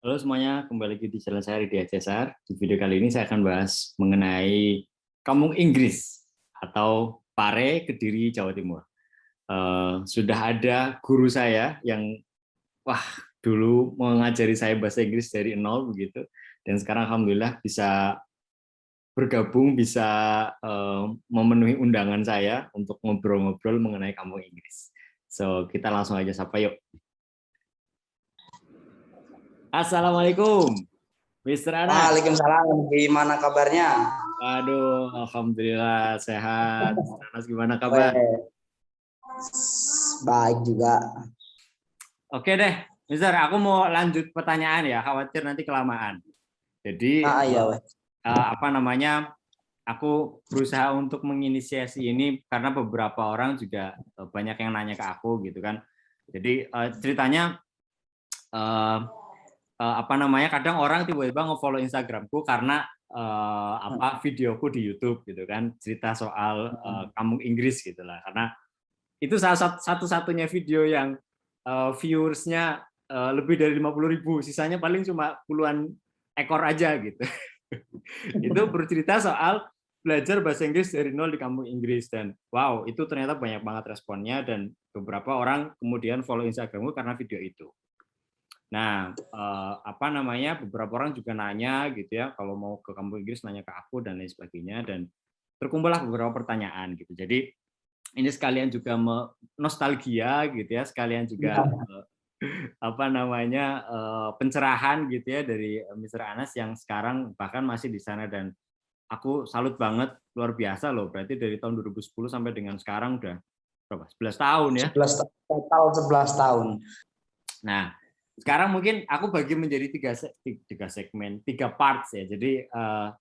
Halo semuanya, kembali lagi di channel saya Ridya Cesar. Di video kali ini saya akan bahas mengenai Kampung Inggris atau Pare, Kediri, Jawa Timur. Sudah ada guru saya yang dulu mengajari saya bahasa Inggris dari nol begitu, dan sekarang alhamdulillah bisa bergabung, bisa memenuhi undangan saya untuk ngobrol-ngobrol mengenai Kampung Inggris. So kita langsung aja sapa yuk. Assalamualaikum, Mr. Anas. Waalaikumsalam. Gimana kabarnya? Aduh, alhamdulillah sehat. Anas gimana kabar? Weh, baik juga. Oke deh, Mister, aku mau lanjut pertanyaan ya, khawatir nanti kelamaan. Jadi Iya, weh. apa namanya? Aku berusaha untuk menginisiasi ini karena beberapa orang juga banyak yang nanya ke aku gitu kan. Jadi ceritanya apa namanya? Kadang orang tiba-tiba nge-follow Instagramku karena videoku di YouTube gitu kan, cerita soal Kampung Inggris gitulah. Karena itu salah satu-satunya video yang viewersnya lebih dari 50.000, sisanya paling cuma puluhan ekor aja gitu. Itu bercerita soal belajar bahasa Inggris dari nol di Kampung Inggris, dan wow, itu ternyata banyak banget responnya, dan beberapa orang kemudian follow Instagramku karena video itu. Nah, apa namanya, beberapa orang juga nanya gitu ya, kalau mau ke Kampung Inggris nanya ke aku dan lain sebagainya, dan terkumpullah beberapa pertanyaan gitu. Jadi ini sekalian juga nostalgia gitu ya, sekalian juga apa namanya pencerahan gitu ya dari Mr. Anas yang sekarang bahkan masih di sana, dan aku salut banget, luar biasa loh. Berarti dari tahun 2010 sampai dengan sekarang udah berapa? 11 tahun ya. 11 total 11 tahun. Nah, sekarang mungkin aku bagi menjadi tiga segmen, tiga parts ya. Jadi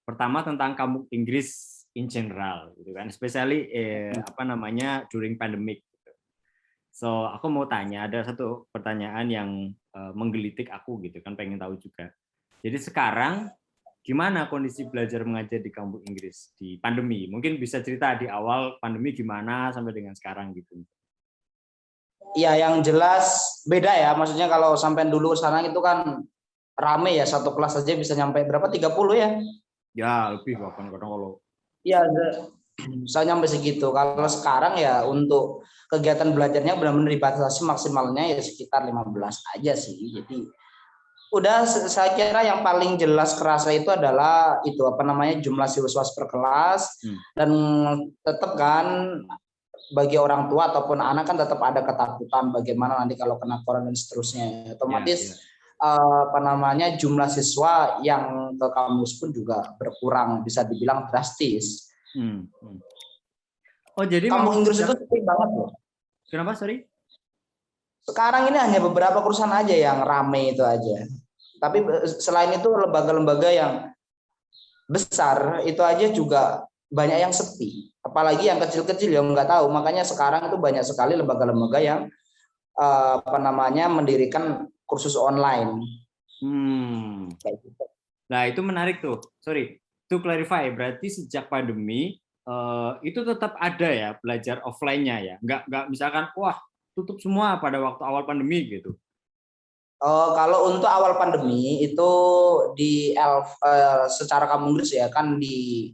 pertama tentang Kampung Inggris in general gitu kan, especially apa namanya during pandemic. So, aku mau tanya, ada satu pertanyaan yang menggelitik aku gitu kan, pengen tahu juga. Jadi sekarang gimana kondisi belajar mengajar di Kampung Inggris di pandemi? Mungkin bisa cerita di awal pandemi gimana sampai dengan sekarang gitu. Iya, yang jelas beda ya. Maksudnya kalau sampai dulu sana itu kan rame ya, satu kelas aja bisa nyampe berapa? 30 ya? Ya, lebih bahkan kadang kalau Iya, bisa nyampe segitu. Kalau sekarang ya untuk kegiatan belajarnya benar-benar dibatasi maksimalnya ya sekitar 15 aja sih. Jadi udah, saya kira yang paling jelas kerasa itu adalah itu apa namanya jumlah siswa per kelas, dan tetap kan bagi orang tua ataupun anak kan tetap ada ketakutan bagaimana nanti kalau kena corona dan seterusnya. ya, Otomatis ya. apa namanya jumlah siswa yang ke kampus pun juga berkurang, bisa dibilang drastis. Oh, jadi Kampung memang Inggris itu sepi banget loh. kenapa, sorry? Sekarang ini hanya beberapa perusahaan aja yang rame itu aja. Tapi selain itu lembaga-lembaga yang besar itu aja juga banyak yang sepi. Apalagi yang kecil-kecil ya nggak tahu. Makanya sekarang itu banyak sekali lembaga-lembaga yang apa namanya mendirikan kursus online. Kayak gitu. Nah, itu menarik tuh. Sorry, to clarify, berarti sejak pandemi itu tetap ada ya belajar offline-nya ya? Nggak misalkan, wah tutup semua pada waktu awal pandemi gitu. Kalau untuk awal pandemi itu di secara Kampung Inggris ya kan di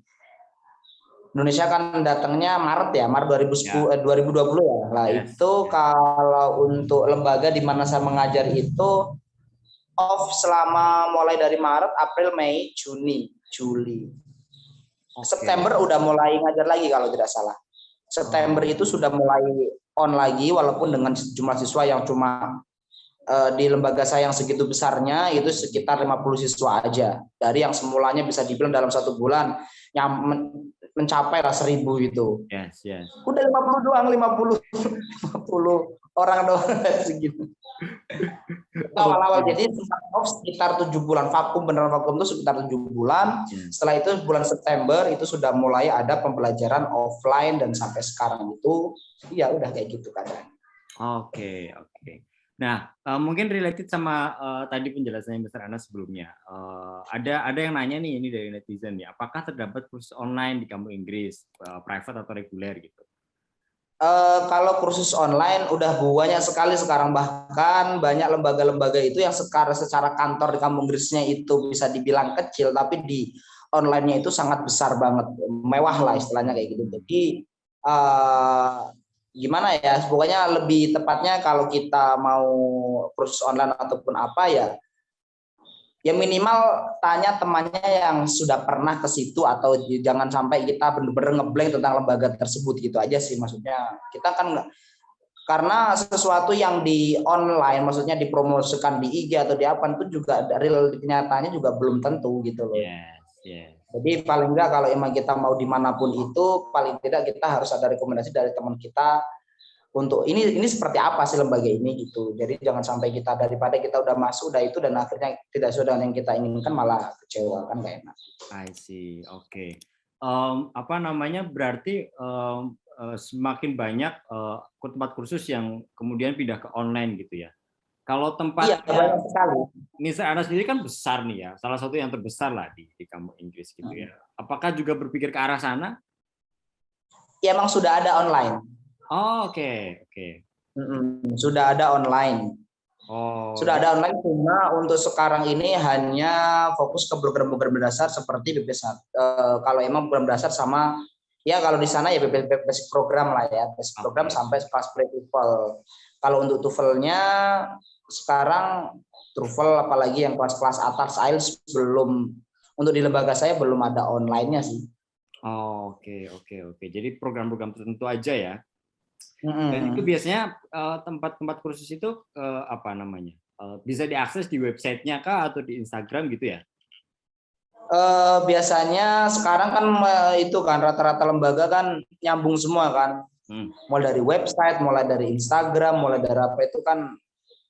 Indonesia kan datangnya Maret ya, Maret Ya, 2020 ya. Nah, yes, itu yes. kalau untuk lembaga di mana saya mengajar itu off selama mulai dari Maret, April, Mei, Juni, Juli. Oke. September udah mulai ngajar lagi kalau tidak salah. September itu Oh, sudah mulai on lagi walaupun dengan jumlah siswa yang cuma di lembaga saya yang segitu besarnya itu sekitar 50 siswa aja. Dari yang semulanya bisa dibilang dalam satu bulan yang mencapai lah 1.000 itu. yes, yes. Udah 50 doang, 50 orang doang segitu. Awal-awal Oke. jadi off sekitar 7 bulan, vakum beneran vakum itu sekitar 7 bulan. Setelah itu bulan September itu sudah mulai ada pembelajaran offline dan sampai sekarang itu ya udah kayak gitu kan. Oke, oke. Nah, mungkin related sama tadi penjelasannya Mr. Anas sebelumnya. Ada yang nanya nih, ini dari netizen ya, apakah terdapat kursus online di Kampung Inggris, private atau reguler gitu? Kalau kursus online udah banyak sekali sekarang, bahkan banyak lembaga-lembaga itu yang sekarang secara kantor di kampung Grisnya itu bisa dibilang kecil, tapi di online-nya itu sangat besar banget, mewah lah istilahnya kayak gitu. Jadi gimana ya, pokoknya lebih tepatnya kalau kita mau kursus online ataupun apa ya minimal tanya temannya yang sudah pernah ke situ, atau jangan sampai kita benar-benar ngeblank tentang lembaga tersebut gitu aja sih. Maksudnya kita kan karena sesuatu yang di online, maksudnya dipromosikan di IG atau di apa itu juga dari kenyataannya juga belum tentu gitu loh. Yes, yes. Jadi paling enggak kalau emang kita mau dimanapun itu, paling tidak kita harus ada rekomendasi dari teman kita untuk ini seperti apa sih lembaga ini gitu. Jadi jangan sampai kita daripada kita udah masuk udah itu dan akhirnya tidak sesuai dengan yang kita inginkan, malah kecewa, kan gak enak. I see, oke. Apa namanya, berarti semakin banyak tempat kursus yang kemudian pindah ke online gitu ya. Kalau Iya, tempatnya, banyak sekali. Nisa Ana sendiri kan besar nih ya, salah satu yang terbesar lah di kampung Inggris gitu ya. Apakah juga berpikir ke arah sana? Ya emang sudah ada online. Oh, oke, oke. Sudah ada online. Oh, Sudah ada online, cuma untuk sekarang ini hanya fokus ke program-program dasar seperti BPS. Kalau emang program dasar sama, ya kalau di sana ya basic program lah ya, basic program sampai kelas pre-TOEFL. Kalau untuk TOEFL-nya sekarang TOEFL apalagi yang kelas-kelas atas IELTS belum, untuk di lembaga saya belum ada online-nya sih. oh, oke. Jadi program-program tertentu aja ya. Dan itu biasanya tempat-tempat kursus itu apa namanya, bisa diakses di websitenya kah atau di Instagram gitu ya? Biasanya sekarang kan itu kan rata-rata lembaga kan nyambung semua kan, mulai dari website, mulai dari Instagram, mulai dari apa itu kan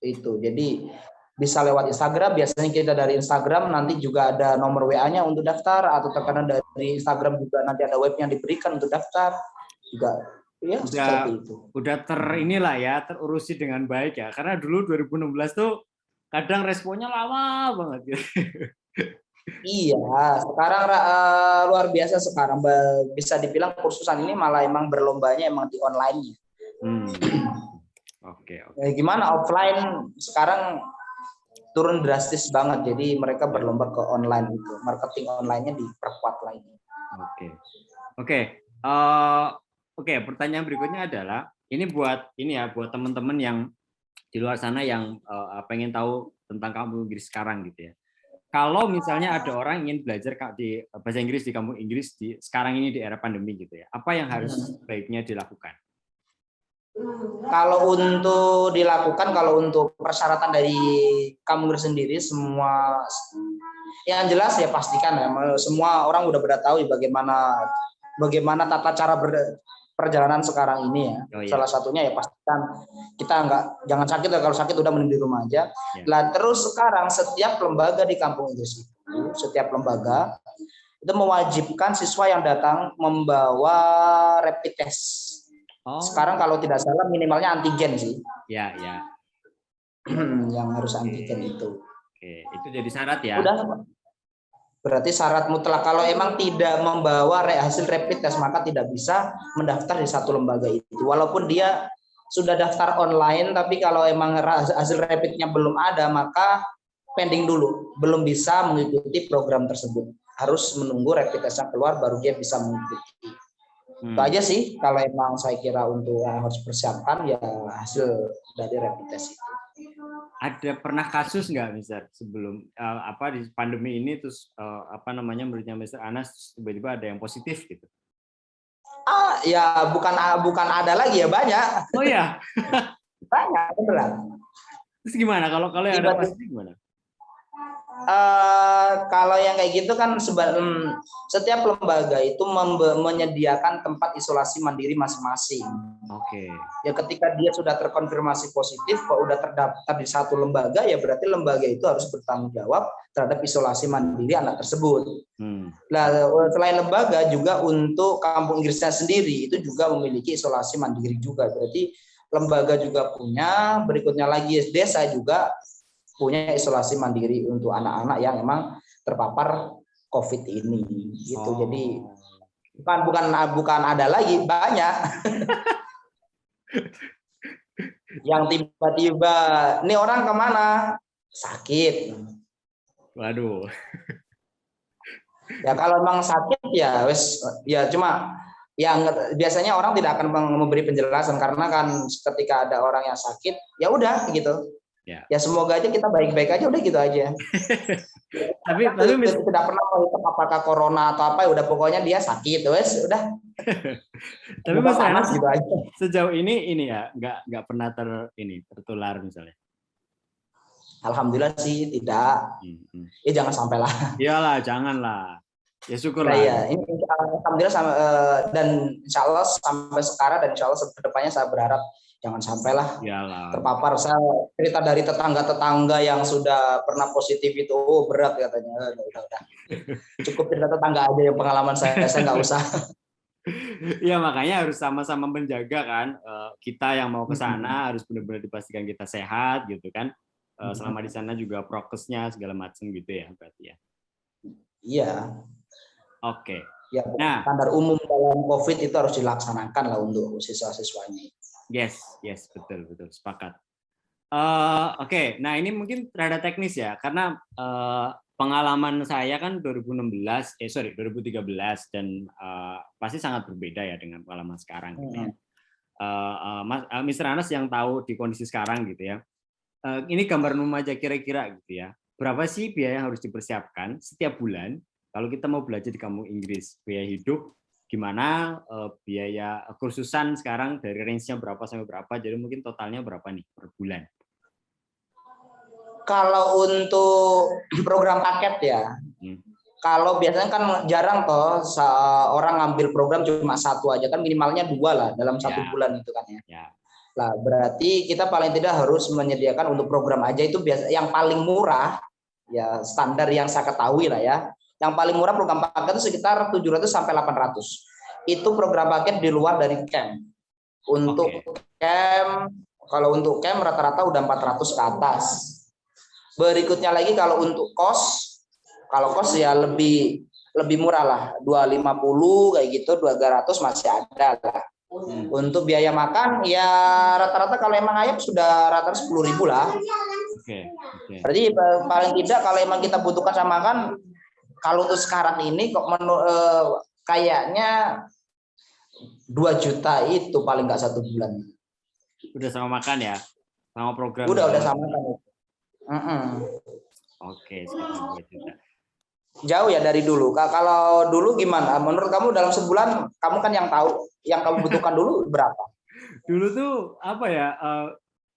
itu. Jadi bisa lewat Instagram, biasanya kita dari Instagram nanti juga ada nomor WA-nya untuk daftar, atau terkadang dari Instagram juga nanti ada webnya diberikan untuk daftar juga. Ya, udah inilah ya, terurusi dengan baik ya. Karena dulu 2016 tuh kadang responnya lama banget gitu. Iya, sekarang luar biasa sekarang, bisa dibilang kursusan ini malah emang berlombanya emang di online-nya. Oke. Gimana offline sekarang turun drastis banget, jadi mereka berlomba ke online itu, marketing online-nya diperkuat lagi. Oke, pertanyaan berikutnya adalah ini buat teman-teman yang di luar sana yang pengen tahu tentang kampung Inggris sekarang gitu ya. Kalau misalnya ada orang ingin belajar di bahasa Inggris di kampung Inggris sekarang ini di era pandemi gitu ya, apa yang harus baiknya dilakukan? Kalau untuk dilakukan, kalau untuk persyaratan dari kampung Inggris sendiri, semua yang jelas ya pastikan ya, semua orang udah pada tahu bagaimana tata cara perjalanan sekarang ini ya. Salah satunya ya pastikan kita jangan sakit, kalau sakit udah mending di rumah aja. Lah terus sekarang setiap lembaga di kampung Inggris itu, setiap lembaga itu mewajibkan siswa yang datang membawa rapid test. Sekarang kalau tidak salah minimalnya antigen sih. Ya. Yang harus antigen itu. Oke, itu jadi syarat ya. Udah, berarti syarat mutlak. Kalau emang tidak membawa hasil rapid test, maka tidak bisa mendaftar di satu lembaga itu. Walaupun dia sudah daftar online, tapi kalau emang hasil rapidnya belum ada, maka pending dulu. Belum bisa mengikuti program tersebut. Harus menunggu rapid testnya keluar, baru dia bisa mengikuti. Itu aja sih kalau emang saya kira untuk yang harus persiapkan ya hasil dari rapid test itu. Ada pernah kasus nggak Mister sebelum di pandemi ini terus menurutnya Mister Anas tiba-tiba ada yang positif gitu? Ya bukan ada lagi ya, banyak. Oh ya. Banyak beneran. Terus gimana kalau yang ada positif gimana? Kalau yang kayak gitu kan setiap lembaga itu menyediakan tempat isolasi mandiri masing-masing. Oke. Ya ketika dia sudah terkonfirmasi positif, kok udah terdaftar di satu lembaga, ya berarti lembaga itu harus bertanggung jawab terhadap isolasi mandiri anak tersebut. Nah, selain lembaga juga untuk kampung Inggrisnya sendiri itu juga memiliki isolasi mandiri juga. Berarti lembaga juga punya, berikutnya lagi desa juga punya isolasi mandiri untuk anak-anak yang memang terpapar COVID ini, gitu. Jadi bukan ada lagi, banyak. Yang tiba-tiba, ini orang kemana? Sakit. Waduh. Ya kalau memang sakit ya wes ya cuma yang biasanya orang tidak akan memberi penjelasan karena kan ketika ada orang yang sakit ya udah gitu. Ya. Ya semoga aja kita baik-baik aja udah gitu aja. tapi tidak pernah menghitung apakah corona atau apa ya udah pokoknya dia sakit wes udah. Tapi Mas Renas gitu aja. Sejauh ini ya nggak pernah tertular misalnya. Alhamdulillah sih tidak. Ya jangan sampai lah. Iyalah, janganlah. Ya syukurlah. Nah, ya, ini alhamdulillah dan insya Allah sampai sekarang dan insya Allah kedepannya saya berharap jangan sampailah terpapar. Saya cerita dari tetangga-tetangga yang sudah pernah positif itu berat katanya. Udah. Cukup cerita tetangga aja yang pengalaman saya nggak usah. Iya makanya harus sama-sama menjaga kan. Kita yang mau ke sana harus benar-benar dipastikan kita sehat gitu kan. Selama di sana juga prokesnya segala macam gitu ya berarti ya. Iya. Oke. Ya, standar umum dalam COVID itu harus dilaksanakan lah untuk siswa-siswanya. Yes, betul, sepakat. Oke, nah ini mungkin rada teknis ya, karena pengalaman saya kan 2013 dan pasti sangat berbeda ya dengan pengalaman sekarang. Gitu ya. Mr. Anas yang tahu di kondisi sekarang gitu ya. Ini gambar umum aja kira-kira gitu ya. Berapa sih biaya yang harus dipersiapkan setiap bulan kalau kita mau belajar di kampung Inggris? Biaya hidup gimana, biaya kursusan sekarang dari range-nya berapa sampai berapa, jadi mungkin totalnya berapa nih per bulan? Kalau untuk program paket ya, kalau biasanya kan jarang toh orang ngambil program cuma satu aja, kan minimalnya 2 lah dalam 1 bulan itu kan ya. Lah berarti kita paling tidak harus menyediakan untuk program aja itu biasa yang paling murah ya, standar yang saya ketahui lah ya. Yang paling murah program paket itu sekitar 700 sampai 800. Itu program paket di luar dari camp. Untuk camp, kalau untuk camp rata-rata udah 400 ke atas. Berikutnya lagi kalau untuk kos, kalau kos ya lebih murah lah, 250 kayak gitu, 200 masih ada lah. Untuk biaya makan ya rata-rata kalau emang ayam sudah rata-rata 10.000 lah. Berarti paling tidak kalau emang kita butuhkan sama makan, kalau untuk sekarang ini kok kayaknya 2 juta itu paling nggak 1 bulan. Udah sama makan ya, sama program. Udah sama makan. Oke, sekitar 2 juta. Jauh ya dari dulu. Kalau dulu gimana? Menurut kamu dalam sebulan, kamu kan yang tahu, yang kamu butuhkan dulu berapa? Dulu tuh apa ya?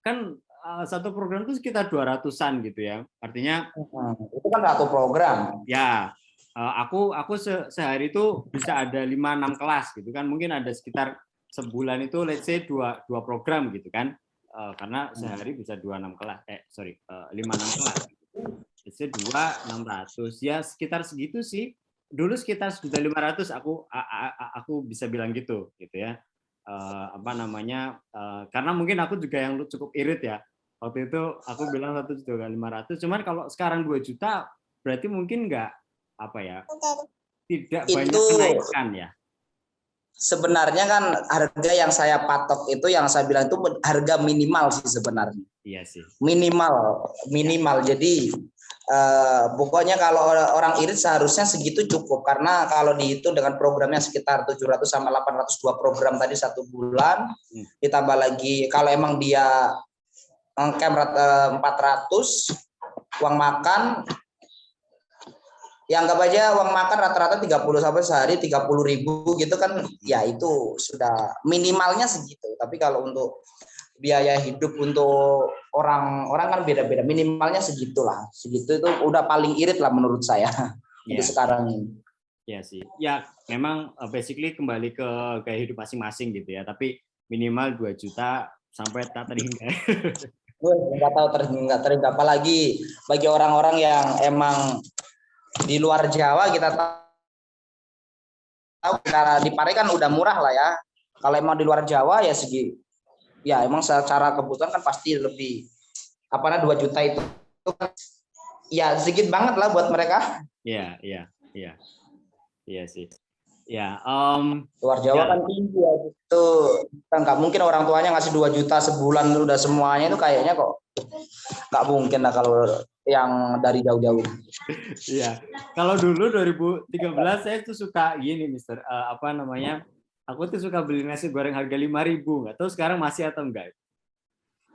Kan satu program itu sekitar 200-an gitu ya. Artinya itu kan satu program. Ya, aku sehari itu bisa ada 5-6 kelas gitu kan. Mungkin ada sekitar sebulan itu let's say 2 program gitu kan. Karena sehari bisa 5-6 kelas. 5-6 kelas. Let's say 2.600 ya sekitar segitu sih. Dulu sekitar 1.500 aku bisa bilang gitu ya. Karena mungkin aku juga yang cukup irit ya. Waktu itu aku bilang 1.500, cuman kalau sekarang 2 juta berarti mungkin nggak tidak banyak kenaikan ya. Sebenarnya kan harga yang saya patok itu yang saya bilang itu harga minimal sih sebenarnya. Iya sih. Minimal. Jadi pokoknya kalau orang irit seharusnya segitu cukup, karena kalau dihitung dengan programnya sekitar 700 sampai 802 program tadi 1 bulan, ditambah lagi kalau emang dia camp 400, uang makan ya anggap aja uang makan rata-rata 30 sampai sehari 30.000 gitu kan, ya itu sudah minimalnya segitu. Tapi kalau untuk biaya hidup untuk orang kan beda-beda, minimalnya segitulah. Segitu itu udah paling irit lah menurut saya untuk sekarang ini. Ya sih. Ya memang basically kembali ke gaya hidup masing-masing gitu ya. Tapi minimal 2 juta sampai tak terhingga. Nggak terhingga, apalagi bagi orang-orang yang emang di luar Jawa, kita tahu cara di Pare kan udah murah lah ya. Kalau emang di luar Jawa ya ya emang secara kebutuhan kan pasti lebih 2 juta itu ya sedikit banget lah buat mereka. Iya sih. Ya, Luar Jawa ya, kan tinggi ya gitu. Kan nggak mungkin orang tuanya ngasih 2 juta sebulan udah semuanya, itu kayaknya kok nggak mungkin lah kalau yang dari jauh-jauh. iya. Kalau dulu 2013 saya tuh suka gini, Mister. Apa namanya? Aku tuh suka beli nasi goreng harga 5.000. Nggak tahu sekarang masih atau enggak.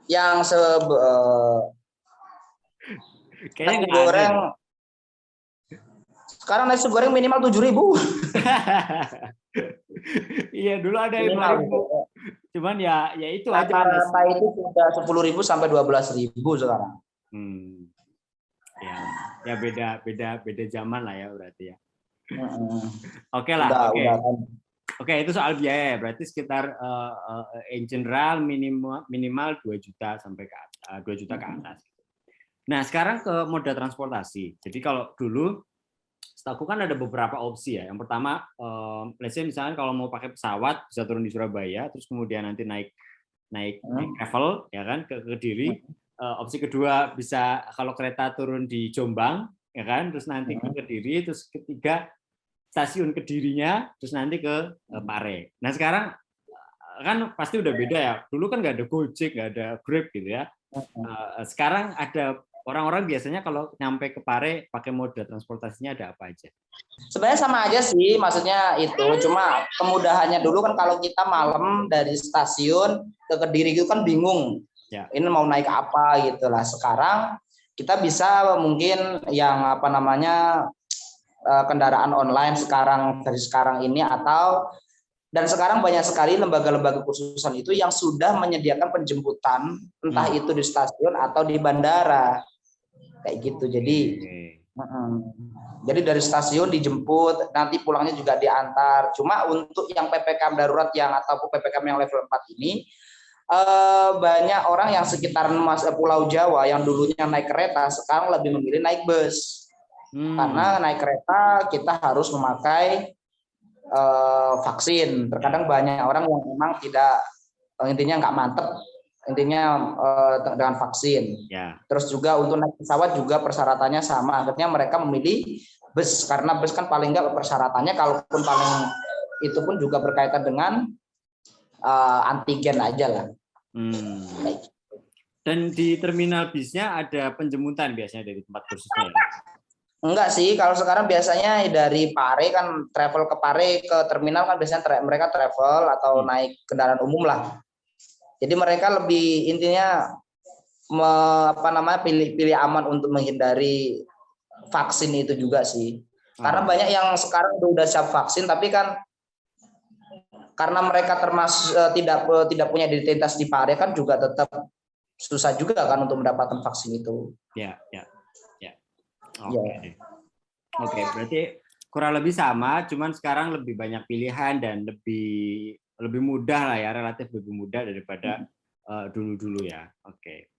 Yang Kayaknya nasi nggak ada goreng deh. sekarang nasi goreng minimal 7.000 Iya, dulu ada minimal 5.000. gitu. Cuman ya itu aja nasi. Rata-rata itu sudah 10.000 sampai 12.000 sekarang. Hmm, ya beda zaman lah ya berarti ya. Oke lah, Udah oke. kan. Oke, itu soal biaya. Berarti sekitar in general minimal 2 juta sampai ke 2 juta ke atas. Nah, sekarang ke moda transportasi. Jadi kalau dulu setahu kan ada beberapa opsi ya. Yang pertama, let's say misalnya kalau mau pakai pesawat bisa turun di Surabaya, terus kemudian nanti naik travel ya kan ke Kediri. Opsi kedua bisa kalau kereta turun di Jombang ya kan, terus nanti ke Kediri, terus ketiga stasiun Kedirinya, terus nanti ke Pare. Nah sekarang kan pasti udah beda ya. Dulu kan nggak ada Gojek, nggak ada Grab gitu ya. Sekarang ada orang-orang biasanya kalau nyampe ke Pare pakai moda transportasinya ada apa aja? Sebenarnya sama aja sih, maksudnya itu. Cuma kemudahannya dulu kan kalau kita malam dari stasiun ke Kediri itu kan bingung. Ya. Ini mau naik apa gitu lah. Sekarang kita bisa mungkin yang apa namanya kendaraan online dari sekarang ini, atau dan sekarang banyak sekali lembaga-lembaga khususan itu yang sudah menyediakan penjemputan entah itu di stasiun atau di bandara kayak gitu. Jadi dari stasiun dijemput, nanti pulangnya juga diantar. Cuma untuk yang PPKM darurat atau PPKM yang level 4 ini banyak orang yang sekitar Pulau Jawa yang dulunya naik kereta sekarang lebih memilih naik bus. Karena naik kereta kita harus memakai vaksin. Terkadang banyak orang yang memang tidak, intinya nggak mantep intinya dengan vaksin. Ya. Terus juga untuk naik pesawat juga persyaratannya sama. Akhirnya mereka memilih bus karena bus kan paling nggak persyaratannya, kalaupun paling itu pun juga berkaitan dengan antigen aja lah. Dan di terminal bisnya ada penjemputan biasanya dari tempat kursusnya? Enggak sih, kalau sekarang biasanya dari Pare kan travel ke Pare ke terminal kan biasanya mereka travel atau naik kendaraan umum lah. Jadi mereka lebih intinya pilih aman untuk menghindari vaksin itu juga sih. Karena banyak yang sekarang udah siap vaksin tapi kan karena mereka termasuk tidak punya identitas di Pare kan juga tetap susah juga kan untuk mendapatkan vaksin itu. Ya. Oke, berarti kurang lebih sama, cuman sekarang lebih banyak pilihan dan lebih mudah lah ya, relatif lebih mudah daripada dulu-dulu ya. Oke.